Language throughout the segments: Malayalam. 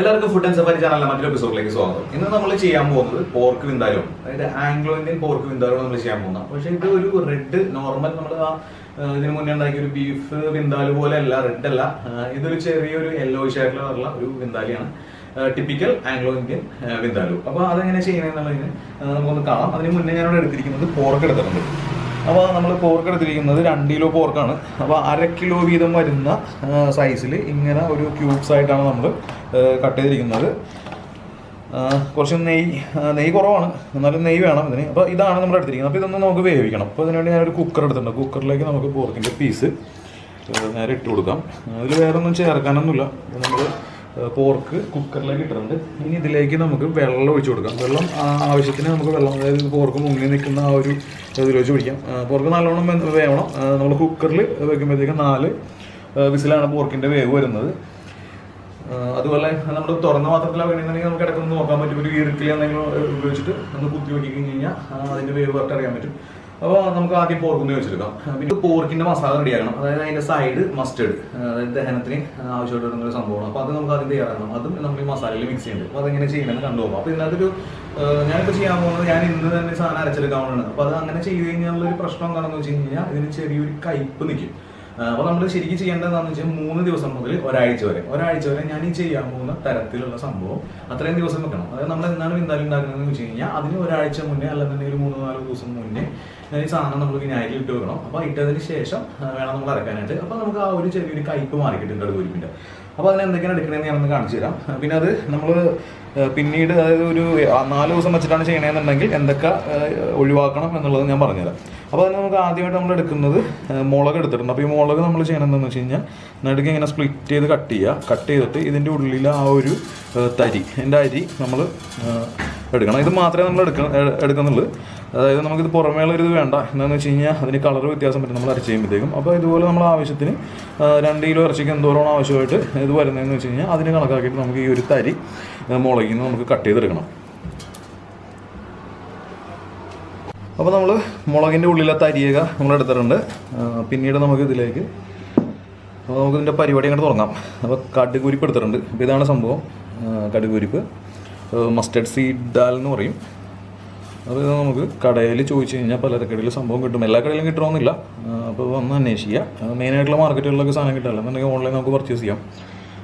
എല്ലാവർക്കും ഫുഡ് ആൻഡ് സഫാരി ചാനലിലെ മറ്റൊരു എപ്പിസോഡിലേക്ക് സ്വാഗതം. ഇന്ന് നമ്മൾ ചെയ്യാൻ പോകുന്നത് പോർക്ക് വിന്താലും, അതായത് ആംഗ്ലോ ഇന്ത്യൻ പോർക്ക് വിന്താലും നമ്മൾ ചെയ്യാൻ പോകുന്നത്. പക്ഷേ ഇത് ഒരു റെഡ് നോർമൽ നമ്മൾ ഇതിന് മുന്നേ ഉണ്ടാക്കിയ ഒരു ബീഫ് വിന്താലു പോലെ അല്ല, റെഡ് അല്ല. ഇതൊരു ചെറിയൊരു യെല്ലോയിഷ് ആയിട്ടുള്ള ഒരു വിന്താലിയാണ്, ടിപ്പിക്കൽ ആംഗ്ലോ ഇന്ത്യൻ വിന്താലു. അപ്പോൾ അതെങ്ങനെ ചെയ്യണമെന്നുള്ളതിന് നമുക്കൊന്ന് കാണാം. അതിന് മുന്നേ ഞാനിവിടെ എടുത്തിരിക്കുന്നത് പോർക്ക് എടുത്തിട്ടുണ്ട്. അപ്പോൾ നമ്മൾ പോർക്ക് എടുത്തിരിക്കുന്നത് 2 കിലോ പോർക്കാണ്. അപ്പോൾ 1/2 കിലോ വീതം വരുന്ന സൈസിൽ ഇങ്ങനെ ഒരു ക്യൂബ്സ് ആയിട്ടാണ് നമ്മൾ കട്ട് ചെയ്തിരിക്കുന്നത്. കുറച്ച് നെയ്യ് കുറവാണ്, എന്നാലും നെയ്യ് വേണം ഇതിന്. അപ്പോൾ ഇതാണ് നമ്മൾ എടുത്തിരിക്കുന്നത്. അപ്പോൾ ഇതൊന്ന് നമുക്ക് വേവിക്കണം. അപ്പോൾ അതിനുവേണ്ടി ഞാനൊരു കുക്കർ എടുത്തിട്ടുണ്ട്. കുക്കറിലേക്ക് നമുക്ക് പോർക്കിൻ്റെ പീസ് നേരെ ഇട്ട് കൊടുക്കാം. അതിൽ വേറെ ഒന്നും ചേർക്കാനൊന്നുമില്ല. നമ്മൾ പോർക്ക് കുക്കറിലേക്ക് ഇട്ടിട്ടുണ്ട്. ഇനി ഇതിലേക്ക് നമുക്ക് വെള്ളം ഒഴിച്ചു കൊടുക്കാം. വെള്ളം ആവശ്യത്തിന് നമുക്ക് വെള്ളം, അതായത് പോർക്ക് മുങ്ങി നിൽക്കുന്ന ആ ഒരു ഇതിൽ വെച്ച് പിടിക്കാം. പോർക്ക് നല്ലോണം വേവണം. നമ്മൾ കുക്കറിൽ വെക്കുമ്പോഴത്തേക്കും 4 വിസിലാണ് പോർക്കിൻ്റെ വേവ് വരുന്നത്. അതുപോലെ നമ്മൾ തുറന്ന പാത്രത്തിലാണ് വേണമെന്നുണ്ടെങ്കിൽ നമുക്ക് ഇടയ്ക്കൊന്ന് നോക്കാൻ പറ്റും. ഒരു ഈർക്കിൽ എന്തെങ്കിലും ഉപയോഗിച്ചിട്ട് ഒന്ന് കുത്തി നോക്കി കഴിഞ്ഞാൽ അതിൻ്റെ വേവ് കറക്റ്റ് അറിയാൻ പറ്റും. അപ്പോൾ നമുക്ക് ആദ്യം പോർക്കൊന്ന് വെച്ചെടുക്കാം. പിന്നെ പോർക്കിൻ്റെ മസാല റെഡിയാക്കണം. അതായത് അതിൻ്റെ സൈഡ് മസ്റ്റേഡ്, അതായത് ദഹനത്തിന് ആവശ്യമായിട്ട് വരുന്നൊരു സംഭവമാണ്. അപ്പോൾ അത് നമുക്ക് ആദ്യം തയ്യാറാക്കണം. അതും നമ്മൾ ഈ മസാലയിൽ മിക്സ് ചെയ്യുന്നുണ്ട്. അപ്പോൾ അതെങ്ങനെ ചെയ്യണമെന്ന് കണ്ടുപോകാം. അപ്പോൾ ഇതിനകത്തൊരു ഞാനിപ്പോൾ ചെയ്യാൻ പോകുന്നത്, ഞാൻ ഇന്ന് തന്നെ സാധനം അരച്ചെടുക്കാവുന്നതാണ്. അപ്പോൾ അത് അങ്ങനെ ചെയ്ത് കഴിഞ്ഞാലുള്ളൊരു പ്രശ്നം എന്താണെന്ന് വെച്ച് കഴിഞ്ഞാൽ ഇതിന് ചെറിയൊരു കയ്പ്പ് നിൽക്കും. അപ്പോൾ നമ്മൾ ശരിക്കും ചെയ്യേണ്ടത് എന്താണെന്ന് വെച്ചാൽ 3 ദിവസം മുതൽ ഒരാഴ്ച വരെ ഞാൻ ഈ ചെയ്യാൻ പോകുന്ന തരത്തിലുള്ള സംഭവം അത്രയും ദിവസം വെക്കണം. അതായത് നമ്മൾ എന്താണ് വിന്താലി ഉണ്ടാക്കുന്നതെന്ന് വെച്ച് കഴിഞ്ഞാൽ അതിന് ഒരാഴ്ച മുന്നേ അല്ലെന്നുണ്ടെങ്കിൽ ഒരു 3-4 ദിവസം മുന്നേ ഈ സാധനം നമ്മൾ വിനാഗിരി ഇട്ട് വെക്കണം. അപ്പോൾ ഇട്ടതിന് ശേഷം വേണം നമ്മൾ അരക്കാനായിട്ട്. അപ്പോൾ നമുക്ക് ആ ഒരു ചെറിയൊരു കയ്പ്പ് മാറിക്കിട്ടുണ്ട് കടുകുരിപ്പിൻ്റെ. അപ്പോൾ അതിന് എന്തൊക്കെയാണ് എടുക്കണമെന്ന് ഞാനൊന്ന് കാണിച്ചു തരാം. പിന്നെ അത് നമ്മൾ പിന്നീട്, അതായത് ഒരു 4 ദിവസം വെച്ചിട്ടാണ് ചെയ്യണമെന്നുണ്ടെങ്കിൽ എന്തൊക്കെ ഒഴിവാക്കണം എന്നുള്ളത് ഞാൻ പറഞ്ഞുതരാം. അപ്പോൾ അതിന് നമുക്ക് ആദ്യമായിട്ട് നമ്മൾ എടുക്കുന്നത് മുളക് എടുത്തിട്ടുണ്ട്. അപ്പോൾ ഈ മുളക് നമ്മൾ ചെയ്യണം എന്താണെന്ന് വെച്ച് കഴിഞ്ഞാൽ നടുക്ക് ഇങ്ങനെ സ്പ്ലിറ്റ് ചെയ്ത് കട്ട് ചെയ്തിട്ട് ഇതിൻ്റെ ഉള്ളിൽ ആ ഒരു എൻ്റെ അരി നമ്മൾ എടുക്കണം. ഇത് മാത്രമേ നമ്മൾ എടുക്കുന്നുള്ളൂ. അതായത് നമുക്കിത് പുറമേയുള്ളൊരു ഇത് വേണ്ട. എന്താണെന്ന് വെച്ച് കഴിഞ്ഞാൽ അതിന് കളർ വ്യത്യാസം പറ്റും നമ്മൾ അരച്ച് ചെയ്യുമ്പോഴത്തേക്കും. അപ്പോൾ ഇതുപോലെ നമ്മൾ ആവശ്യത്തിന് 2 കിലോ ഇറച്ചിക്ക് എന്തോരം ആവശ്യമായിട്ട് ഇത് വരുന്നതെന്ന് വെച്ച് കഴിഞ്ഞാൽ അതിന് കണക്കാക്കിയിട്ട് നമുക്ക് ഈ ഒരു മുളകിൽ നിന്ന് നമുക്ക് കട്ട് ചെയ്തെടുക്കണം. അപ്പോൾ നമ്മൾ മുളകിൻ്റെ ഉള്ളിലെ തരിയൊക്കെ നമ്മൾ എടുത്തിട്ടുണ്ട്. പിന്നീട് നമുക്ക് ഇതിലേക്ക് നമുക്കിതിൻ്റെ പരിപാടി അങ്ങോട്ട് തുടങ്ങാം. അപ്പോൾ കടുകുരിപ്പ് എടുത്തിട്ടുണ്ട്. അപ്പോൾ ഇതാണ് സംഭവം, കടുകുരിപ്പ്. മസ്റ്റർഡ് സീഡ് ദാൽ എന്ന് പറയും. അത് നമുക്ക് കടയിൽ ചോദിച്ചു കഴിഞ്ഞാൽ പലചരക്കടയിൽ സംഭവം കിട്ടും. എല്ലാ കടയിലും കിട്ടണമെന്നില്ല. അപ്പോൾ വന്ന് അന്വേഷിക്കുക. മെയിനായിട്ടുള്ള മാർക്കറ്റുകളിലൊക്കെ സാധനം കിട്ടില്ല, എന്നുണ്ടെങ്കിൽ ഓൺലൈൻ നമുക്ക് പർച്ചേസ് ചെയ്യാം.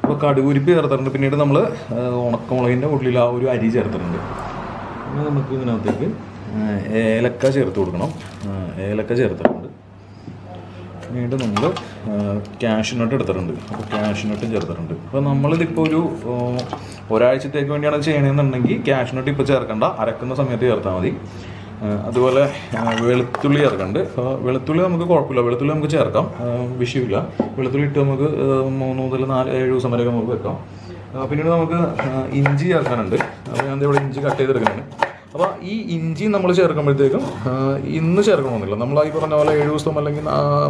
അപ്പോൾ കടുകുരിപ്പ് ചേർത്തിട്ടുണ്ട്. പിന്നീട് നമ്മൾ ഉണക്കമുളകിൻ്റെ ഉള്ളിൽ ആ ഒരു അരി ചേർത്തിട്ടുണ്ട്. പിന്നെ നമുക്ക് ഇതിനകത്തേക്ക് ഏലക്ക ചേർത്ത് കൊടുക്കണം. ഏലക്ക ചേർത്തിട്ടുണ്ട്. പിന്നീട് നമ്മൾ കാഷ്യൂനട്ട് എടുത്തിട്ടുണ്ട്. അപ്പോൾ കാഷ്യൂനട്ടും ചേർത്തിട്ടുണ്ട്. അപ്പോൾ നമ്മളിതിപ്പോൾ ഒരാഴ്ചത്തേക്ക് വേണ്ടിയാണ് ചെയ്യണമെന്നുണ്ടെങ്കിൽ കാഷ്യൂനട്ട് ഇപ്പോൾ ചേർക്കണ്ട, അരക്കുന്ന സമയത്ത് ചേർത്താൽ മതി. അതുപോലെ വെളുത്തുള്ളി ചേർക്കുന്നുണ്ട്. വെളുത്തുള്ളി നമുക്ക് കുഴപ്പമില്ല, വെളുത്തുള്ളി നമുക്ക് ചേർക്കാം, വിഷയമില്ല. വെളുത്തുള്ളി ഇട്ട് നമുക്ക് 3 മുതൽ 7 ദിവസം വരെ നമുക്ക് വെക്കാം. പിന്നീട് നമുക്ക് ഇഞ്ചി ചേർക്കാനുണ്ട്. അപ്പോൾ ഞാൻ ഇവിടെ ഇഞ്ചി കട്ട് ചെയ്തെടുക്കുന്നുണ്ട്. അപ്പോൾ ഈ ഇഞ്ചി നമ്മൾ ചേർക്കുമ്പോഴത്തേക്കും ഇന്ന് ചേർക്കണമെന്നില്ല. നമ്മൾ ഈ പറഞ്ഞ പോലെ 7 ദിവസം അല്ലെങ്കിൽ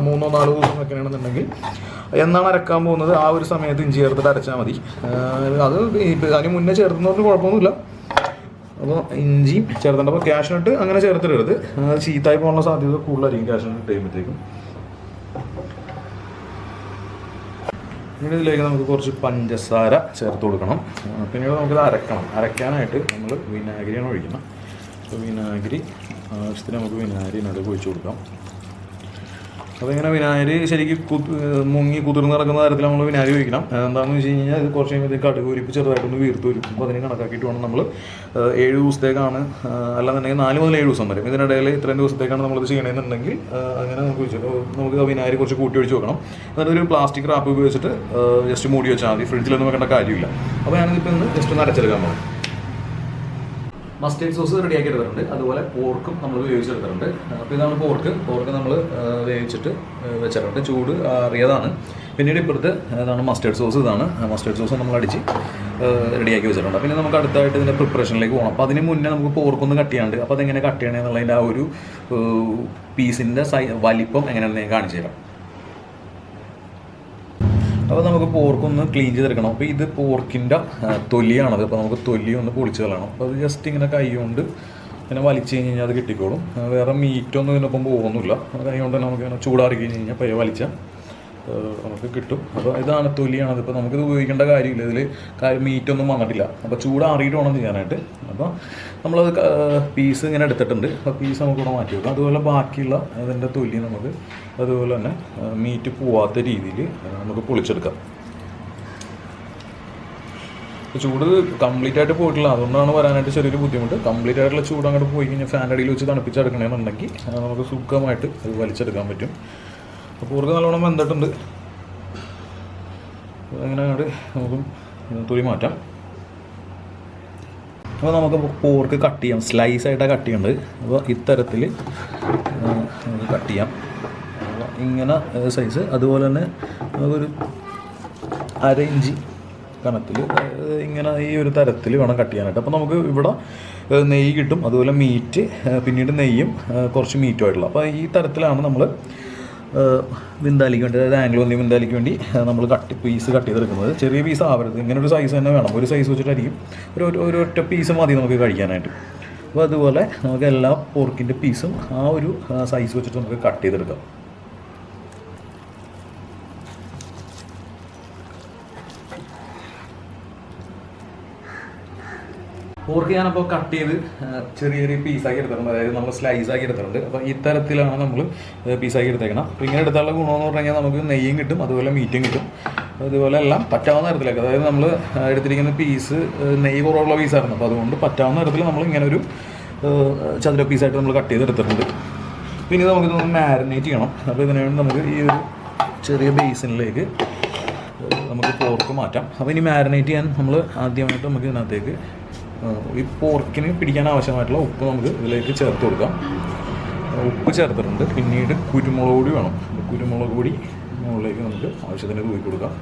3-4 ദിവസം വെക്കണമെന്നുണ്ടെങ്കിൽ എന്നാണ് അരക്കാൻ പോകുന്നത് ആ ഒരു സമയത്ത് ഇഞ്ചി ചേർത്തിട്ട് അരച്ചാൽ മതി. അത് അതിന് മുന്നേ ചേർത്തുന്നവർക്ക് കുഴപ്പമൊന്നുമില്ല. അപ്പോൾ ഇഞ്ചി ചേർത്തിട്ടുണ്ട്. അപ്പോൾ കാഷ്യൂനട്ട് അങ്ങനെ ചേർത്തിടരുത്, അത് ചീത്തായി പോകാനുള്ള സാധ്യത കൂടുതലായിരിക്കും കാഷ്യൂനട്ട് ചെയ്യുമ്പോഴത്തേക്കും. പിന്നീട് ഇതിലേക്ക് നമുക്ക് കുറച്ച് പഞ്ചസാര ചേർത്ത് കൊടുക്കണം. പിന്നീട് നമുക്കിത് അരയ്ക്കാനായിട്ട് നമ്മൾ വിനാഗിരിയാണ് ഒഴിക്കണം. അപ്പോൾ വിനാഗിരി ആവശ്യത്തിന് നമുക്ക് വിനാഗിരിനടുക്ക് ഒഴിച്ചു കൊടുക്കാം. അപ്പോൾ ഇങ്ങനെ വിനാഗിരി ശരിക്കും മുങ്ങി കുതിർന്ന് നടക്കുന്ന തരത്തിൽ നമ്മൾ വിനാഗിരി ഒഴിക്കണം. എന്താണെന്ന് വെച്ച് കഴിഞ്ഞാൽ ഇത് കുറച്ച് കഴിയുമ്പോഴത്തേക്ക് കടുകുരിപ്പ് ചെറുതായിട്ടൊന്ന് വീർത്ത് വരും. അപ്പോൾ അതിന് കണക്കാക്കിയിട്ട് വേണം നമ്മൾ 7 ദിവസത്തേക്കാണ്, അല്ലാന്നുണ്ടെങ്കിൽ 4 മുതൽ 7 ദിവസം വരും. ഇതിനിടയിൽ ഇത്രയും ദിവസത്തേക്കാണ് നമ്മളിത് ചെയ്യണമെന്നുണ്ടെങ്കിൽ അങ്ങനെ നമുക്ക് വിനാഗിരി കുറച്ച് കൂട്ടി ഒഴിച്ച് വെക്കണം. എന്നിട്ട് ഒരു പ്ലാസ്റ്റിക് റാപ്പ് ഉപയോഗിച്ചിട്ട് ജസ്റ്റ് മൂടി വെച്ചാൽ മതി. ഫ്രിഡ്ജിലൊന്നും വെക്കേണ്ട കാര്യമില്ല. അപ്പോൾ ഞാനിതിപ്പോൾ ഒന്ന് ജസ്റ്റ് ഒന്ന് അരച്ചെടുക്കാൻ പോകും. മസ്റ്റേർഡ് സോസ് റെഡിയാക്കി എടുത്തിട്ടുണ്ട്. അതുപോലെ പോർക്കും നമ്മൾ വേവിച്ചെടുത്തിട്ടുണ്ട്. അപ്പോൾ ഇതാണ് പോർക്ക് നമ്മൾ വേവിച്ചിട്ട് വെച്ചിട്ടുണ്ട്. ചൂട് അറിയതാണ്. പിന്നീട് ഇപ്പോഴത്തെ ഇതാണ് മസ്റ്റേർഡ് സോസ്. ഇതാണ് മസ്റ്റേർഡ് സോസ് നമ്മൾ അടിച്ച് റെഡിയാക്കി വെച്ചിട്ടുണ്ട്. പിന്നെ നമുക്ക് അടുത്തായിട്ട് ഇതിൻ്റെ പ്രിപ്പറേഷനിലേക്ക് പോകണം. അപ്പോൾ അതിന് മുന്നേ നമുക്ക് പോർക്കൊന്ന് കട്ട് ചെയ്യാണ്ട്. അപ്പോൾ അതെങ്ങനെ കട്ട് ചെയ്യണേ എന്നുള്ളതിൻ്റെ ആ ഒരു പീസിൻ്റെ വലിപ്പം എങ്ങനെയാണെന്ന് ഞാൻ കാണിച്ചു തരാം. അപ്പോൾ നമുക്ക് പോർക്കൊന്ന് ക്ലീൻ ചെയ്തെടുക്കണം. അപ്പോൾ ഇത് പോർക്കിൻ്റെ തൊലിയാണത്. അപ്പോൾ നമുക്ക് തൊലി ഒന്ന് പൊളിച്ച് കളയണം. അപ്പോൾ അത് ജസ്റ്റ് ഇങ്ങനെ കൈ കൊണ്ട് ഇങ്ങനെ വലിച്ചു കഴിഞ്ഞാൽ അത് കിട്ടിക്കോളും. വേറെ മീറ്റൊന്നും ഇതിനൊപ്പം പോകുന്നില്ല. കൈ കൊണ്ട് തന്നെ നമുക്ക് ഇങ്ങനെ ചൂടാറി കഴിഞ്ഞ് കഴിഞ്ഞാൽ പയ്യെ വലിച്ചാൽ നമുക്ക് കിട്ടും. അപ്പോൾ ഇതാണ് തൊലിയാണ്. ഇപ്പോൾ നമുക്കിത് ഉപയോഗിക്കേണ്ട കാര്യമില്ല, ഇതിൽ മീറ്റൊന്നും വന്നിട്ടില്ല. അപ്പോൾ ചൂടാറിയിട്ട് വേണം ചെയ്യാനായിട്ട്. അപ്പോൾ നമ്മളത് പീസ് ഇങ്ങനെ എടുത്തിട്ടുണ്ട്. അപ്പോൾ പീസ് നമുക്കിവിടെ മാറ്റി വെക്കാം. അതുപോലെ ബാക്കിയുള്ള അതിൻ്റെ തൊലി നമുക്ക് അതുപോലെ തന്നെ മീറ്റ് പോവാത്ത രീതിയിൽ നമുക്ക് പൊളിച്ചെടുക്കാം. ചൂട് കംപ്ലീറ്റ് ആയിട്ട് പോയിട്ടില്ല, അതുകൊണ്ടാണ് വരാനായിട്ട് ചെറിയൊരു ബുദ്ധിമുട്ട്. കംപ്ലീറ്റ് ആയിട്ടുള്ള ചൂട് അങ്ങോട്ട് പോയി കഴിഞ്ഞാൽ ഫാൻ്റെ അടിയിൽ വെച്ച് തണുപ്പിച്ചെടുക്കണമെന്നുണ്ടെങ്കിൽ നമുക്ക് സുഖമായിട്ട് അത് വലിച്ചെടുക്കാൻ പറ്റും. അപ്പോൾ പോർക്ക് നല്ലോണം വെന്തിട്ടുണ്ട്. അങ്ങനെ അങ്ങോട്ട് നമുക്ക് തൊലി മാറ്റാം. അപ്പോൾ നമുക്ക് പോർക്ക് കട്ട് ചെയ്യാം. സ്ലൈസ് ആയിട്ടാണ് കട്ട് ചെയ്യേണ്ടത്. അപ്പോൾ ഇത്തരത്തിൽ നമുക്ക് കട്ട് ചെയ്യാം. അപ്പോൾ ഇങ്ങനെ സൈസ്, അതുപോലെ തന്നെ നമുക്കൊരു 1/2 ഇഞ്ച് കനത്തിൽ ഇങ്ങനെ ഈ ഒരു തരത്തിൽ വേണം കട്ട് ചെയ്യാനായിട്ട്. അപ്പോൾ നമുക്ക് ഇവിടെ നെയ്യ് കിട്ടും, അതുപോലെ മീറ്റ്, പിന്നീട് നെയ്യും കുറച്ച് മീറ്റും ആയിട്ടുള്ള. അപ്പോൾ ഈ തരത്തിലാണ് നമ്മൾ വിന്താലിക്ക് വേണ്ടി, അതായത് ആംഗ്ലോ ഇന്ത്യൻ വിന്താലിക്ക് വേണ്ടി നമ്മൾ പീസ് കട്ട് ചെയ്തെടുക്കുന്നത്. ചെറിയ പീസ് ആവരുത്, ഇങ്ങനെ ഒരു സൈസ് തന്നെ വേണം. ഒരു സൈസ് വെച്ചിട്ടായിരിക്കും ഒരു ഒറ്റ പീസ് മതി നമുക്ക് കഴിക്കാനായിട്ട്. അപ്പോൾ അതുപോലെ നമുക്ക് എല്ലാ പോർക്കിൻ്റെ പീസും ആ ഒരു സൈസ് വെച്ചിട്ട് നമുക്ക് കട്ട് ചെയ്തെടുക്കാം. പോർക്ക് ഞാനപ്പോൾ കട്ട് ചെയ്ത് ചെറിയ ചെറിയ പീസാക്കി എടുത്തിട്ടുണ്ട്, അതായത് നമ്മൾ സ്ലൈസാക്കി എടുത്തിട്ടുണ്ട്. അപ്പോൾ ഇത്തരത്തിലാണ് നമ്മൾ പീസാക്കി എടുത്തേക്കണം. അപ്പോൾ ഇങ്ങനെ എടുത്താലുള്ള ഗുണമെന്ന് പറഞ്ഞു കഴിഞ്ഞാൽ നമുക്ക് നെയ്യും കിട്ടും, അതുപോലെ മീറ്റും കിട്ടും. അതുപോലെ എല്ലാം പറ്റാവുന്ന തരത്തിലേക്ക്, അതായത് നമ്മൾ എടുത്തിരിക്കുന്ന പീസ് നെയ്യ് കുറവുള്ള പീസായിരുന്നു. അപ്പോൾ അതുകൊണ്ട് പറ്റാവുന്ന തരത്തിൽ നമ്മൾ ഇങ്ങനെ ഒരു ചതുര പീസായിട്ട് നമ്മൾ കട്ട് ചെയ്തെടുത്തിട്ടുണ്ട്. പിന്നെ നമുക്കിതൊന്ന് മാരിനേറ്റ് ചെയ്യണം. അപ്പോൾ ഇതിനുവേണ്ടി നമുക്ക് ഈ ഒരു ചെറിയ ബേസിനിലേക്ക് നമുക്ക് പോർക്ക് മാറ്റാം. അപ്പോൾ ഇനി മാരിനേറ്റ് ചെയ്യാൻ നമ്മൾ ആദ്യമായിട്ട് നമുക്ക് ഇതിനകത്തേക്ക് ഈ പോർക്കിന് പിടിക്കാൻ ആവശ്യമായിട്ടുള്ള ഉപ്പ് നമുക്ക് ഇതിലേക്ക് ചേർത്ത് കൊടുക്കാം. ഉപ്പ് ചേർത്തിട്ടുണ്ട്. പിന്നീട് കുരുമുളക് പൊടി വേണം. കുരുമുളക് പൊടി മുകളിലേക്ക് നമുക്ക് ആവശ്യത്തിന് തൂക്കി കൊടുക്കാം.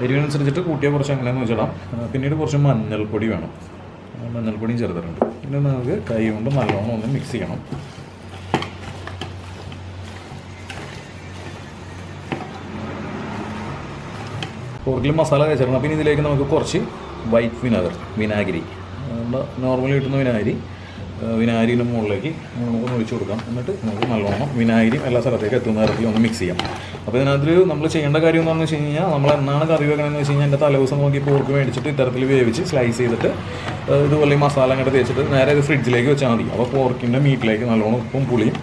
എരിവിനനുസരിച്ചിട്ട് കൂട്ടിയാൽ കുറച്ച് അങ്ങനെയെന്ന് വെച്ചിടാം. പിന്നീട് കുറച്ച് മഞ്ഞൾപ്പൊടി വേണം. മഞ്ഞൾപ്പൊടിയും ചേർത്തിട്ടുണ്ട്. പിന്നെ നമുക്ക് കൈ കൊണ്ട് നല്ലോണം ഒന്ന് മിക്സ് ചെയ്യണം. പോർക്കിൽ മസാല കഴിച്ചിടണം. പിന്നെ ഇതിലേക്ക് നമുക്ക് കുറച്ച് വൈറ്റ് വിനാഗിരി, നമ്മുടെ നോർമലി കിട്ടുന്ന വിനാഗിരിൻ്റെ മുകളിലേക്ക് നമുക്ക് ഒഴിച്ചു കൊടുക്കാം. എന്നിട്ട് നമുക്ക് നല്ലോണം വിനാഗിരിയും എല്ലാ സ്ഥലത്തേക്ക് എത്തുന്ന തരത്തിൽ ഒന്ന് മിക്സ് ചെയ്യാം. അപ്പോൾ ഇതിനകത്ത് നമ്മൾ ചെയ്യേണ്ട കാര്യം എന്താണെന്ന് വെച്ച് കഴിഞ്ഞാൽ, നമ്മൾ എന്നാണ് കറി വെക്കണമെന്ന് വെച്ച് കഴിഞ്ഞാൽ എൻ്റെ തലേദിവസം നോക്കി പോർക്ക് മേടിച്ചിട്ട് ഇത്തരത്തിൽ വേവിച്ച് സ്ലൈസ് ചെയ്തിട്ട് ഇതുപോലെ ഈ മസാല അങ്ങോട്ട് തേച്ചിട്ട് നേരെ ഇത് ഫ്രിഡ്ജിലേക്ക് വെച്ചാൽ മതി. അപ്പോൾ പോർക്കിൻ്റെ മീറ്റിലേക്ക് നല്ലോണം ഉപ്പും പുളിയും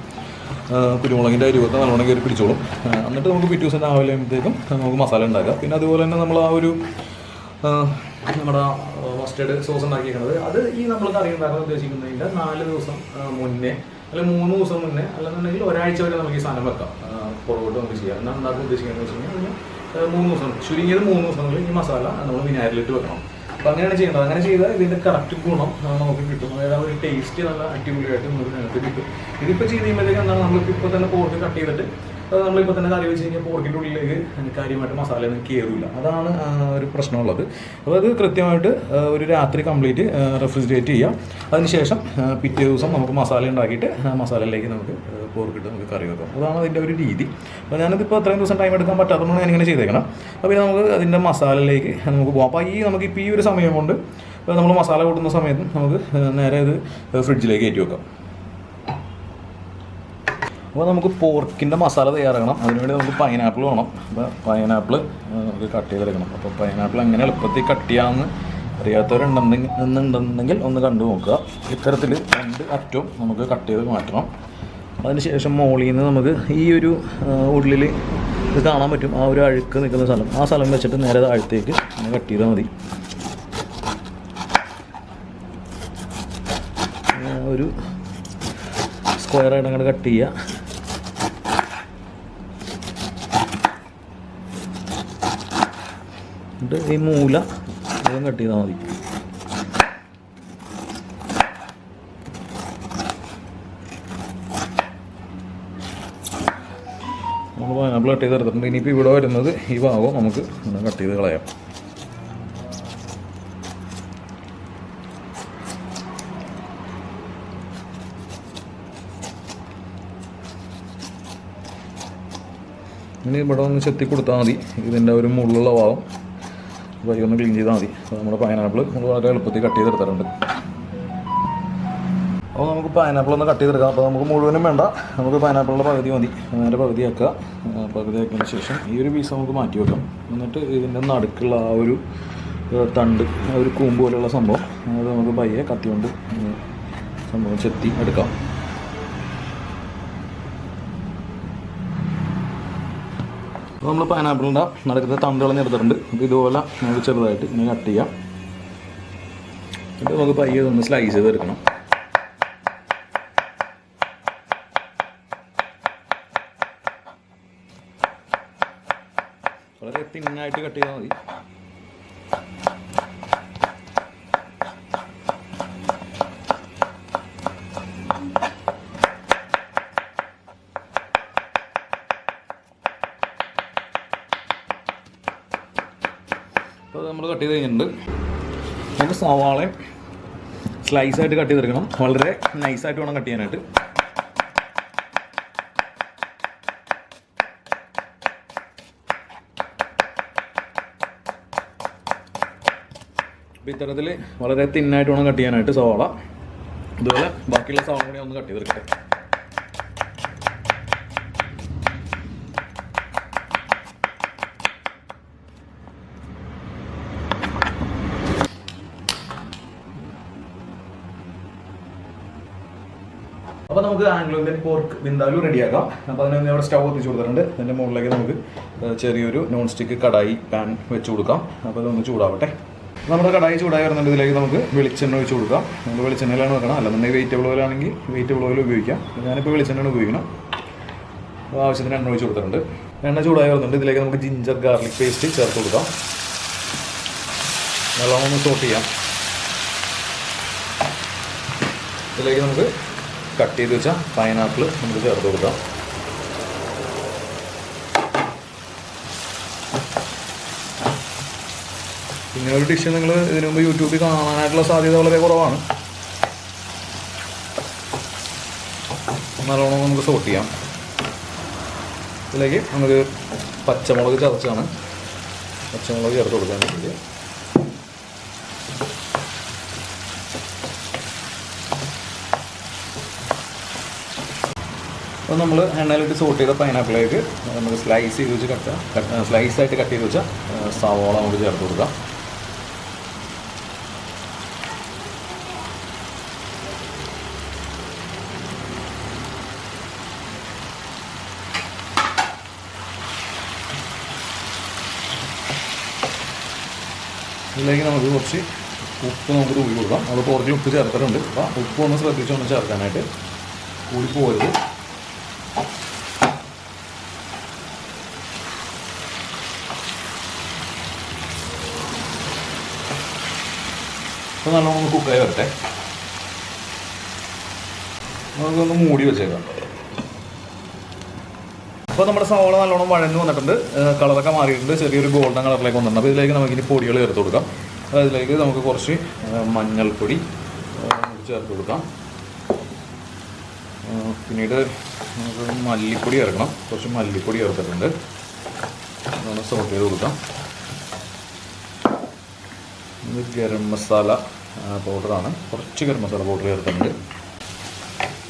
കുരുമുളകിൻ്റെ അരിവൊക്കെ നല്ലോണം കയറി പിടിച്ചോളും. എന്നിട്ട് നമുക്ക് പിറ്റേ ദിവസം രാവിലെ ആകുമ്പോഴത്തേക്കും നമുക്ക് മസാല ഉണ്ടാക്കാം. പിന്നെ അതുപോലെ തന്നെ നമ്മൾ ആ ഒരു നമ്മുടെ മസ്റ്റേർഡ് സോസ് ഉണ്ടാക്കിയിരിക്കുന്നത് അത് ഈ നമ്മൾ കറി ഉണ്ടാക്കാൻ ഉദ്ദേശിക്കുന്നതിൻ്റെ 4 ദിവസം മുന്നേ അല്ലെങ്കിൽ 3 ദിവസം മുന്നേ, അല്ലെന്നുണ്ടെങ്കിൽ ഒരാഴ്ച വരെ നമുക്ക് ഈ സാധനം വെക്കാം. പുറകോട്ട് നമുക്ക് ചെയ്യാം. എന്നാൽ ഉണ്ടാക്കാൻ ഉദ്ദേശിക്കുന്നത് വെച്ച് കഴിഞ്ഞാൽ 3 ദിവസം, ചുരുങ്ങിയത് 3 ദിവസങ്ങളിൽ ഈ മസാല നമ്മൾ വിനാഗിരിലിട്ട് വെക്കണം. അപ്പോൾ അങ്ങനെയാണ് ചെയ്യേണ്ടത്. അങ്ങനെ ചെയ്താൽ ഇതിൻ്റെ കറക്റ്റ് ഗുണം നമുക്ക് കിട്ടും. അതായത് ആ ഒരു ടേസ്റ്റ് നല്ല അടിപൊളിയായിട്ട് നമുക്ക് അതിനകത്ത് കിട്ടും. ഇതിപ്പോൾ ചെയ്ത് കഴിയുമ്പോഴത്തേക്ക് എന്താണ്, നമ്മൾക്ക് ഇപ്പോൾ തന്നെ പോർക്ക് കട്ട് ചെയ്തിട്ട് നമ്മളിപ്പോൾ തന്നെ കറി വെച്ച് കഴിഞ്ഞാൽ പോർക്കിൻ്റെ ഉള്ളിലേക്ക് കാര്യമായിട്ട് മസാലയൊന്നും കയറില്ല. അതാണ് ഒരു പ്രശ്നമുള്ളത്. അപ്പോൾ അത് കൃത്യമായിട്ട് ഒരു രാത്രി കംപ്ലീറ്റ് റെഫ്രിജറേറ്റ് ചെയ്യാം. അതിനുശേഷം പിറ്റേ ദിവസം നമുക്ക് മസാല ഉണ്ടാക്കിയിട്ട് മസാലയിലേക്ക് നമുക്ക് പോർക്കിട്ട് നമുക്ക് കറി വെക്കാം. അതാണ് അതിൻ്റെ ഒരു രീതി. അപ്പോൾ ഞാനിതിപ്പോൾ അത്രയും ദിവസം ടൈം എടുക്കാൻ പറ്റാത്തതുകൊണ്ട് ഞാനിങ്ങനെ ചെയ്തേക്കണം. അപ്പോൾ നമുക്ക് അതിൻ്റെ മസാലയിലേക്ക് നമുക്ക് പോകാം. അപ്പോൾ നമുക്കിപ്പോൾ ഈ ഒരു സമയം കൊണ്ട് നമ്മൾ മസാല കൂട്ടുന്ന സമയത്ത് നമുക്ക് നേരെ ഇത് ഫ്രിഡ്ജിലേക്ക് കയറ്റി വെക്കാം. അപ്പോൾ നമുക്ക് പോർക്കിൻ്റെ മസാല തയ്യാറാക്കണം. അതിനുവേണ്ടി നമുക്ക് പൈനാപ്പിൾ വേണം. അപ്പോൾ പൈനാപ്പിൾ നമുക്ക് കട്ട് ചെയ്തെടുക്കണം. അപ്പോൾ പൈനാപ്പിൾ എങ്ങനെ എളുപ്പത്തിൽ കട്ട് ചെയ്യാമെന്ന് അറിയാത്തവരുണ്ടെന്നുണ്ടെങ്കിൽ ഒന്ന് കണ്ടു നോക്കുക. ഇത്തരത്തിൽ 2 അറ്റവും നമുക്ക് കട്ട് ചെയ്ത് മാറ്റണം. അതിനുശേഷം മോളിൽ നിന്ന് നമുക്ക് ഈ ഒരു ഉള്ളിൽ ഇത് കാണാൻ പറ്റും, ആ ഒരു അഴുക്ക് നിൽക്കുന്ന സ്ഥലം, ആ സ്ഥലം വെച്ചിട്ട് നേരെ താഴത്തേക്ക് കട്ട് ചെയ്താൽ മതി. ഒരു സ്ക്വയറായിട്ട് അങ്ങോട്ട് കട്ട് ചെയ്യുക. എന്നിട്ട് ഈ മൂല അതും കട്ട് ചെയ്താൽ മതി. നമ്മൾ പൈനാപ്പിൾ കട്ട് ചെയ്ത് എടുത്തിട്ടുണ്ട്. ഇനിയിപ്പോൾ ഇവിടെ വരുന്നത് ഈ ഭാഗം നമുക്ക് കട്ട് ചെയ്ത് കളയാം. ഇനി ഇവിടെ ഒന്ന് ചെത്തി കൊടുത്താൽ മതി. ഇതിൻ്റെ ഒരു മുള്ളുള്ള ഭാഗം വഴി ഒന്ന് ക്ലീൻ ചെയ്താൽ മതി. അപ്പോൾ നമ്മുടെ പൈനാപ്പിൾ നമ്മൾ വളരെ എളുപ്പത്തിൽ കട്ട് ചെയ്തെടുത്തിട്ടുണ്ട്. അപ്പോൾ നമുക്ക് പൈനാപ്പിൾ ഒന്ന് കട്ട് ചെയ്തെടുക്കാം. അപ്പോൾ നമുക്ക് മുഴുവനും വേണ്ട, നമുക്ക് പൈനാപ്പിളിൻ്റെ പകുതി മതി. അതിൻ്റെ പകുതിയാക്കുക. പകുതിയാക്കിയതിന് ശേഷം ഈ ഒരു പീസ് നമുക്ക് മാറ്റി വെക്കാം. എന്നിട്ട് ഇതിൻ്റെ നടുക്കുള്ള ആ ഒരു തണ്ട്, ആ ഒരു കൂമ്പ് പോലെയുള്ള സംഭവം, അത് നമുക്ക് പയ്യെ കത്തി കൊണ്ട് സംഭവം ചെത്തി എടുക്കാം. അപ്പോൾ നമ്മൾ പൈനാപ്പിളിൻ്റെ നടുക്കത്തെ തണ്ട് കളഞ്ഞെടുത്തിട്ടുണ്ട്. അപ്പോൾ ഇതുപോലെ നമുക്ക് ചെറുതായിട്ട് ഇങ്ങനെ കട്ട് ചെയ്യാം. എന്നിട്ട് നമുക്ക് പയ്യെ ഒന്ന് സ്ലൈസ് ചെയ്തെടുക്കണം. വളരെ തിന്നായിട്ട് കട്ട് ചെയ്താൽ മതി. അപ്പോൾ നമ്മൾ കട്ട് ചെയ്ത് കഴിഞ്ഞിട്ടുണ്ട്. നമുക്ക് സവാളയും സ്ലൈസായിട്ട് കട്ട് ചെയ്തെടുക്കണം. വളരെ നൈസായിട്ട് വേണം കട്ട് ചെയ്യാനായിട്ട്. അപ്പോൾ ഇത്തരത്തിൽ വളരെ തിന്നായിട്ട് വേണം കട്ട് ചെയ്യാനായിട്ട് സവാള. ഇതുപോലെ ബാക്കിയുള്ള സവാള കൂടി ഒന്ന് കട്ട് ചെയ്തെടുക്കട്ടെ. അപ്പോൾ നമുക്ക് ആംഗ്ലോ ഇന്ത്യൻ പോർക്ക് വിന്താലു റെഡിയാക്കാം. അപ്പോൾ അതിന് അവിടെ സ്റ്റൗ എത്തിച്ചു കൊടുത്തിട്ടുണ്ട്. അതിൻ്റെ മുകളിലേക്ക് നമുക്ക് ചെറിയൊരു നോൺ സ്റ്റിക്ക് കടായി പാൻ വെച്ച് കൊടുക്കാം. അപ്പോൾ അതൊന്ന് ചൂടാവട്ടെ. നമ്മുടെ കടായി ചൂടായി വരുന്നുണ്ട്. ഇതിലേക്ക് നമുക്ക് വെളിച്ചെണ്ണ ഒഴിച്ച് കൊടുക്കാം. നമ്മൾ വെളിച്ചെണ്ണയിലാണ് വെക്കണം, അല്ലെന്നുണ്ടെങ്കിൽ വെജിറ്റബിൾ ഓയിലാണെങ്കിൽ വെജിറ്റബിൾ ഓയിൽ ഉപയോഗിക്കാം. ഞാനിപ്പോൾ വെളിച്ചെണ്ണയാണ് ഉപയോഗിക്കണം. അപ്പോൾ ആവശ്യത്തിന് എണ്ണ ഒഴിച്ച് കൊടുത്തിട്ടുണ്ട്. എണ്ണ ചൂടായി വരുന്നുണ്ട്. ഇതിലേക്ക് നമുക്ക് ജിഞ്ചർ ഗാർലിക് പേസ്റ്റ് ചേർത്ത് കൊടുക്കാം. നല്ലോണം ഒന്ന് സോട്ട് ചെയ്യാം. ഇതിലേക്ക് നമുക്ക് കട്ട് ചെയ്ത് വെച്ചാൽ പൈനാപ്പിൾ നമുക്ക് ചേർത്ത് കൊടുക്കാം. ഇങ്ങനെ ഒരു ഡിഷ് നിങ്ങൾ ഇതിനു മുമ്പ് യൂട്യൂബിൽ കാണാനായിട്ടുള്ള സാധ്യത വളരെ കുറവാണ്. നല്ലോണം നമുക്ക് സോട്ട് ചെയ്യാം. ഇതിലേക്ക് നമുക്ക് പച്ചമുളക് ചതച്ചാണ് പച്ചമുളക് ചേർത്ത് കൊടുക്കാൻ വേണ്ടി. അപ്പോൾ നമ്മൾ എണ്ണയിലിട്ട് സോട്ട് ചെയ്ത പൈനാപ്പിളിലേക്ക് നമുക്ക് സ്ലൈസ് ചെയ്ത് വെച്ച് സ്ലൈസായിട്ട് കട്ട് ചെയ്ത് വെച്ചാൽ സവാള നമുക്ക് ചേർത്ത് കൊടുക്കാം. ഇതിലേക്ക് നമുക്ക് കുറച്ച് ഉപ്പ് നമുക്ക് തൂക്കി കൊടുക്കാം. അത് കുറച്ച് ഉപ്പ് ചേർത്തിട്ടുണ്ട്. അപ്പോൾ ഉപ്പ് ഒന്ന് ശ്രദ്ധിച്ചൊന്ന് ചേർക്കാനായിട്ട്, കൂടി പോരുത്. അപ്പോൾ നല്ലോണം കുക്കായി വരട്ടെ. നമുക്കൊന്ന് മൂടി വെച്ചേക്കാം. അപ്പോൾ നമ്മുടെ സവാള നല്ലോണം വഴന്ന് വന്നിട്ടുണ്ട്. കളറൊക്കെ മാറിയിട്ടുണ്ട്. ചെറിയൊരു ഗോൾഡൻ കളറിലേക്ക് വന്നിട്ടുണ്ട്. അപ്പോൾ ഇതിലേക്ക് നമുക്കിനി പൊടികൾ ചേർത്ത് കൊടുക്കാം. അപ്പോൾ ഇതിലേക്ക് നമുക്ക് കുറച്ച് മഞ്ഞൾപ്പൊടി ചേർത്ത് കൊടുക്കാം. പിന്നീട് നമുക്ക് മല്ലിപ്പൊടി ചേർക്കണം. കുറച്ച് മല്ലിപ്പൊടി ചേർത്തിട്ടുണ്ട്. നമ്മൾ സോട്ട് ചെയ്ത് കൊടുക്കാം. ഇത് ഗരം മസാല പൗഡറാണ്. കുറച്ച് ഗരം മസാല പൗഡർ ചേർത്തിട്ടുണ്ട്.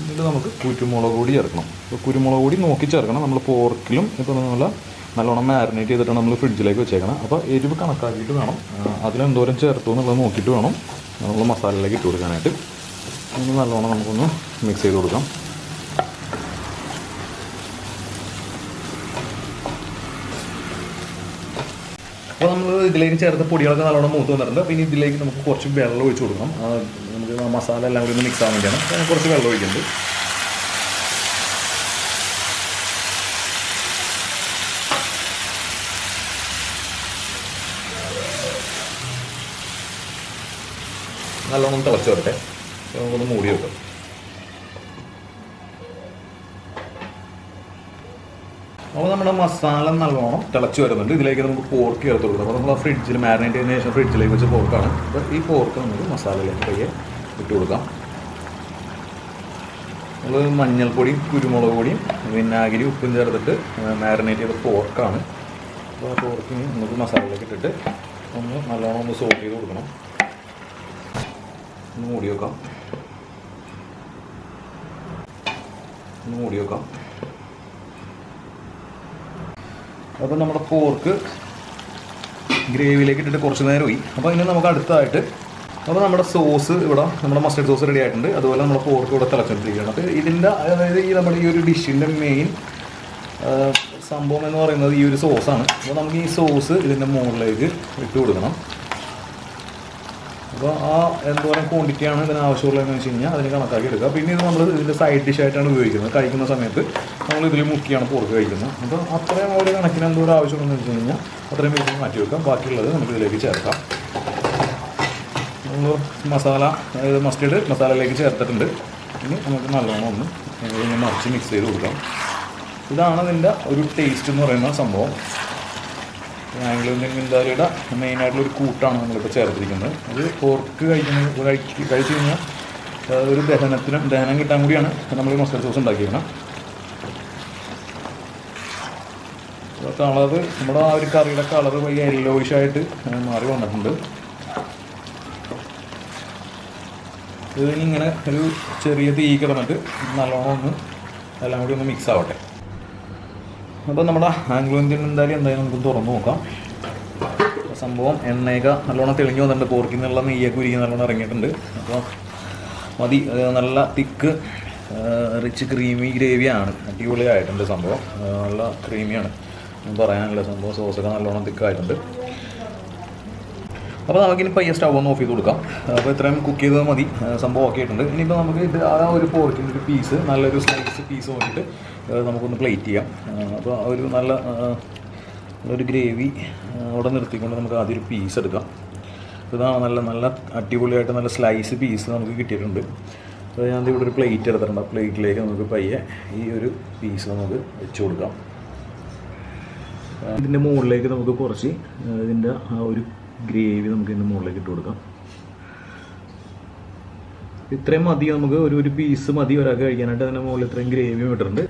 എന്നിട്ട് നമുക്ക് കുരുമുളക് പൊടി ചേർക്കണം. അപ്പോൾ കുരുമുളക് പൊടി നോക്കി ചേർക്കണം. നമ്മൾ പോർക്കിലും ഇപ്പോൾ നമ്മൾ നല്ലോണം മാരിനേറ്റ് ചെയ്തിട്ടാണ് നമ്മൾ ഫ്രിഡ്ജിലേക്ക് വെച്ചേക്കണം. അപ്പോൾ എരിവ് കണക്കാക്കിയിട്ട് വേണം, അതിലെന്തോരം ചേർത്തു എന്നുള്ളത് നോക്കിയിട്ട് വേണം നമ്മൾ മസാലയിലേക്ക് ഇട്ട് കൊടുക്കാനായിട്ട്. ഒന്ന് നല്ലോണം നമുക്കൊന്ന് മിക്സ് ചെയ്ത് കൊടുക്കാം. അപ്പോൾ നമ്മൾ ഇതിലേക്ക് ചേർത്ത പൊടികളൊക്കെ നല്ലോണം മൂത്ത് വന്നിട്ടുണ്ട്. അപ്പോൾ ഇനി ഇതിലേക്ക് നമുക്ക് കുറച്ച് വെള്ളം ഒഴിച്ച് കൊടുക്കണം. നമുക്ക് മസാല എല്ലാം കൂടി ഒന്ന് മിക്സ് ആവാൻ വേണ്ടിയാണ്. അപ്പോൾ കുറച്ച് വെള്ളം ഒഴിക്കുന്നുണ്ട്. നല്ലോണം തിളച്ച് വരട്ടെ. നമുക്കൊന്ന് മൂടി വെക്കാം. അപ്പോൾ നമ്മുടെ മസാല നല്ലോണം തിളച്ച് വരുന്നുണ്ട്. ഇതിലേക്ക് നമുക്ക് പോർക്ക് ചേർത്ത് കൊടുക്കാം. അപ്പോൾ നമ്മൾ ഫ്രിഡ്ജിൽ മാരിനേറ്റ് ചെയ്തതിന് ശേഷം ഫ്രിഡ്ജിലേക്ക് വെച്ച പോർക്കാണ്. അപ്പോൾ ഈ പോർക്ക് നമുക്ക് മസാലയിലേക്ക് പയ്യെ ഇട്ട് കൊടുക്കാം. നമ്മൾ മഞ്ഞൾപ്പൊടിയും കുരുമുളക് പൊടിയും വിനാഗിരി ഉപ്പും ചേർത്തിട്ട് മാരിനേറ്റ് ചെയ്ത പോർക്കാണ്. അപ്പോൾ ആ പോർക്കിന് നമുക്ക് മസാലയിലേക്ക് ഇട്ടിട്ട് ഒന്ന് നല്ലോണം ഒന്ന് സോട്ട് ചെയ്ത് കൊടുക്കണം. ഒന്ന് മൂടി വെക്കാം. ഒന്ന് മൂടി വെക്കാം. അപ്പോൾ നമ്മുടെ പോർക്ക് ഗ്രേവിയിലേക്ക് ഇട്ടിട്ട് കുറച്ച് നേരമായി. അപ്പോൾ ഇനി നമുക്ക് അടുത്തതായിട്ട് അപ്പോൾ നമ്മുടെ സോസ് ഇവിടെ, നമ്മുടെ മസ്റ്റർഡ് സോസ് റെഡി ആയിട്ടുണ്ട്. അതുപോലെ നമ്മുടെ പോർക്ക് ഇവിടെ തിളച്ചിട്ടിരിക്കുകയാണ്. അപ്പോൾ ഇതിൻ്റെ അതായത് ഈ നമ്മുടെ ഈ ഒരു ഡിഷിൻ്റെ മെയിൻ സംഭവം എന്ന് പറയുന്നത് ഈ ഒരു സോസാണ്. അപ്പോൾ നമുക്ക് ഈ സോസ് ഇതിൻ്റെ മുകളിലേക്ക് ഇട്ട് കൊടുക്കണം. അപ്പോൾ ആ എന്തോരം ക്വാണ്ടിറ്റിയാണ് ഇതിന് ആവശ്യമുള്ളതെന്ന് വെച്ച് കഴിഞ്ഞാൽ അതിന് കണക്കാക്കി എടുക്കുക. പിന്നെ ഇത് നമ്മൾ ഇതിൻ്റെ സൈഡ് ഡിഷായിട്ടാണ് ഉപയോഗിക്കുന്നത്. കഴിക്കുന്ന സമയത്ത് നമ്മൾ ഇതിൽ മുക്കിയാണ് പോർക്ക് കഴിക്കുന്നത്. അപ്പോൾ അത്രയും ഒരു കണക്കിന് എന്തോരം ആവശ്യമുണ്ടെന്ന് വെച്ച് കഴിഞ്ഞാൽ അത്രയും പേര് മാറ്റി വെക്കാം. ബാക്കിയുള്ളത് നമുക്ക് ഇതിലേക്ക് ചേർക്കാം. നമ്മൾ മസാല, അതായത് മസ്റ്റേർഡ് മസാലയിലേക്ക് ചേർത്തിട്ടുണ്ട്. ഇനി നമുക്ക് നല്ലോണം ഒന്ന് മറിച്ച് മിക്സ് ചെയ്ത് കൊടുക്കാം. ഇതാണ് ഇതിൻ്റെ ഒരു ടേസ്റ്റ് എന്ന് പറയുന്ന സംഭവം. ആംഗ്ലോ ഇന്ത്യൻ വിന്താലിയുടെ മെയിനായിട്ടുള്ളൊരു കൂട്ടാണ് നമ്മളിപ്പോൾ ചേർത്തിരിക്കുന്നത്. അത് പോർക്ക് കഴിച്ച് കഴിഞ്ഞാൽ ഒരു ദഹനം കിട്ടാൻ കൂടിയാണ് നമ്മൾ മസ്റ്റർഡ് സോസ് ഉണ്ടാക്കിയിരിക്കുന്നത്. കളറ് നമ്മുടെ ആ ഒരു കറിയുടെ കളറ് വലിയ യെല്ലോയിഷായിട്ട് മാറി വന്നിട്ടുണ്ട്. ഇതിനിങ്ങനെ ഒരു ചെറിയ തീ കിടന്നിട്ട് നല്ലോണം ഒന്ന് എല്ലാം കൂടി ഒന്ന് മിക്സ് ആവട്ടെ. അപ്പോൾ നമ്മുടെ ആംഗ്ലോ ഇന്ത്യൻ എന്തായാലും നമുക്ക് തുറന്ന് നോക്കാം. സംഭവം എണ്ണയൊക്കെ നല്ലോണം തെളിഞ്ഞു വന്നിട്ടുണ്ട്. പോർക്കിൽ നിന്നുള്ള നെയ്യൊക്കെ ഉരുകി നല്ലോണം ഇറങ്ങിയിട്ടുണ്ട്. അപ്പോൾ മതി. നല്ല തിക്ക് റിച്ച് ക്രീമി ഗ്രേവിയാണ്. അടിപൊളിയായിട്ടുണ്ട് സംഭവം. നല്ല ക്രീമിയാണ്, പറയാനുള്ള സംഭവം. സോസൊക്കെ നല്ലോണം തിക്കായിട്ടുണ്ട്. അപ്പോൾ നമുക്കിനി പയ്യെ സ്റ്റവ് ഒന്ന് ഓഫ് ചെയ്ത് കൊടുക്കാം. അപ്പോൾ ഇത്രയും കുക്ക് ചെയ്തത് മതി. സംഭവം ഓക്കെ ആയിട്ടുണ്ട്. ഇനിയിപ്പോൾ നമുക്ക് ഇത് ആ ഒരു പോർക്കിൻ്റെ ഒരു പീസ്, നല്ലൊരു സ്ലൈസ് പീസ് നോക്കിയിട്ട് നമുക്കൊന്ന് പ്ലേറ്റ് ചെയ്യാം. അപ്പോൾ ഒരു നല്ലൊരു ഗ്രേവി അവിടെ നിർത്തിക്കൊണ്ട് നമുക്ക് ആദ്യം ഒരു പീസ് എടുക്കാം. ഇതാണ് നല്ല അടിപൊളിയായിട്ട് നല്ല സ്ലൈസ് പീസ് നമുക്ക് കിട്ടിയിട്ടുണ്ട്. അപ്പോൾ ഞാൻ ഇവിടെ ഒരു പ്ലേറ്റ് എടുത്തിട്ടുണ്ട്. ആ പ്ലേറ്റിലേക്ക് നമുക്ക് പയ്യെ ഈ ഒരു പീസ് നമുക്ക് വെച്ച് കൊടുക്കാം. ഇതിൻ്റെ മുകളിലേക്ക് നമുക്ക് കുറച്ച് ഇതിൻ്റെ ആ ഒരു ഗ്രേവി നമുക്ക് ഇതിൻ്റെ മുകളിലേക്ക് ഇട്ട് കൊടുക്കാം. ഇത്രയും മതി. നമുക്ക് ഒരു പീസ് മതി ഒരാൾക്ക് കഴിക്കാനായിട്ട്. അതിൻ്റെ മുകളിൽ ഇത്രയും ഗ്രേവിയും ഇട്ടിട്ടുണ്ട്.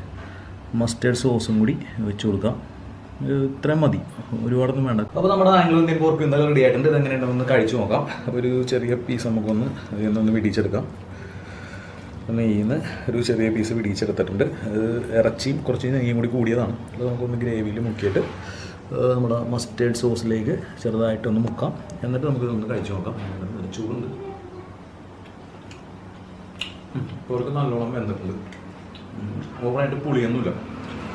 മസ്റ്റേർഡ് സോസും കൂടി വെച്ച് കൊടുക്കാം. ഇത്രയും മതി, ഒരുപാടൊന്നും വേണ്ട. അപ്പോൾ നമ്മുടെ ആംഗ്ലോ ഇന്ത്യൻ പോർക്ക് ഇന്നലെ റെഡി ആയിട്ടുണ്ട്. ഇത് എങ്ങനെയുണ്ടെന്ന് കഴിച്ച് നോക്കാം. അപ്പോൾ ഒരു ചെറിയ പീസ് നമുക്കൊന്ന് ഇതിൽ വിടിച്ചെടുക്കാം. നെയ്യിന്ന് ഒരു ചെറിയ പീസ് വിടിച്ചെടുത്തിട്ടുണ്ട്. അത് ഇറച്ചിയും കുറച്ച് നെയ്യും കൂടി കൂടിയതാണ്. അത് നമുക്കൊന്ന് ഗ്രേവിയിൽ മുക്കിയിട്ട് നമ്മുടെ മസ്റ്റേർഡ് സോസിലേക്ക് ചെറുതായിട്ടൊന്ന് മുക്കാം. എന്നിട്ട് നമുക്കിതൊന്ന് കഴിച്ച് നോക്കാം. ചൂടുണ്ട്. പോർക്ക് നല്ലോണം വെന്തിട്ടുണ്ട്. ഓവറായിട്ട് പുളിയൊന്നുമില്ല.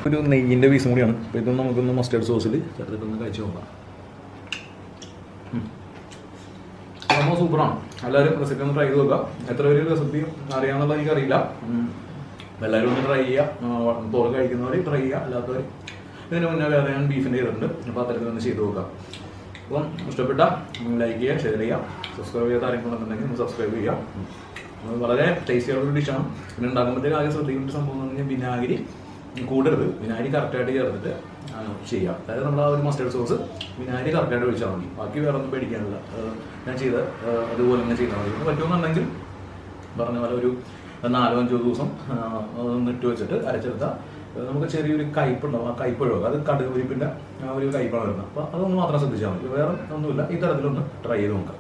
ഒരു നെയ്യിൻ്റെ പീസും കൂടിയാണ്. അപ്പോൾ ഇതൊന്ന് നമുക്കൊന്ന് മസ്റ്റേർഡ് സോസിൽ ചേർത്തിട്ടൊന്ന് കഴിച്ച് നോക്കാം. സംഭവം സൂപ്പറാണ്. എല്ലാവരും റെസിപ്പി ഒന്ന് ട്രൈ ചെയ്ത് നോക്കുക. എത്ര പേര് റെസിപ്പി അറിയാമെന്നുള്ളത് എനിക്കറിയില്ല. എല്ലാവരും ഒന്ന് ട്രൈ ചെയ്യുക. പോർക്ക് കഴിക്കുന്നവർ ട്രൈ ചെയ്യുക. അല്ലാത്തവർ ഇതിന് മുന്നേ വേറെ ഞാൻ ബീഫിൻ്റെ ചെയ്തിട്ടുണ്ട്. അപ്പോൾ അത്തരത്തിൽ ഒന്ന് ചെയ്ത് നോക്കാം. അപ്പം ഇഷ്ടപ്പെട്ട ലൈക്ക് ചെയ്യുക, ഷെയർ ചെയ്യുക, സബ്സ്ക്രൈബ് ചെയ്യാത്ത ആരെങ്കിലും ഒന്ന് സബ്സ്ക്രൈബ് ചെയ്യുക. വളരെ ടേസ്റ്റി ആയിട്ടുള്ള ഡിഷാണ്. പിന്നെ ഉണ്ടാക്കുമ്പോഴത്തേക്ക് ആകെ ശ്രദ്ധിക്കേണ്ട സംഭവം എന്ന് പറഞ്ഞാൽ വിനാഗിരി കൂടരുത്. വിനാഗിരി കറക്റ്റായിട്ട് ചേർത്തിട്ട് ചെയ്യുക. അതായത് നമ്മൾ ആ ഒരു മസ്റ്റേർഡ് സോസ് വിനാഗിരി കറക്റ്റായിട്ട് ഒഴിച്ചാൽ മതി. ബാക്കി വേറെ ഒന്നും പേടിക്കാനില്ല. ഞാൻ ചെയ്ത് അതുപോലെ തന്നെ ചെയ്താൽ മതി. പറ്റുമെന്നുണ്ടെങ്കിൽ പറഞ്ഞ പോലെ ഒരു 4-5 ദിവസം ഇട്ട് വെച്ചിട്ട് അരച്ചെടുത്താൽ നമുക്ക് ചെറിയൊരു കയ്പുണ്ടാവും. ആ കയ്പ് ഒഴിവാക്കുക. അത് കടുക് പരിപ്പിൻ്റെ ആ ഒരു കയ്പാണ് വരുന്നത്. അപ്പോൾ അതൊന്ന് മാത്രം ശ്രദ്ധിച്ചാൽ മതി. വേറെ ഒന്നുമില്ല. ഈ തരത്തിലൊന്ന് ട്രൈ ചെയ്ത് നോക്കാം.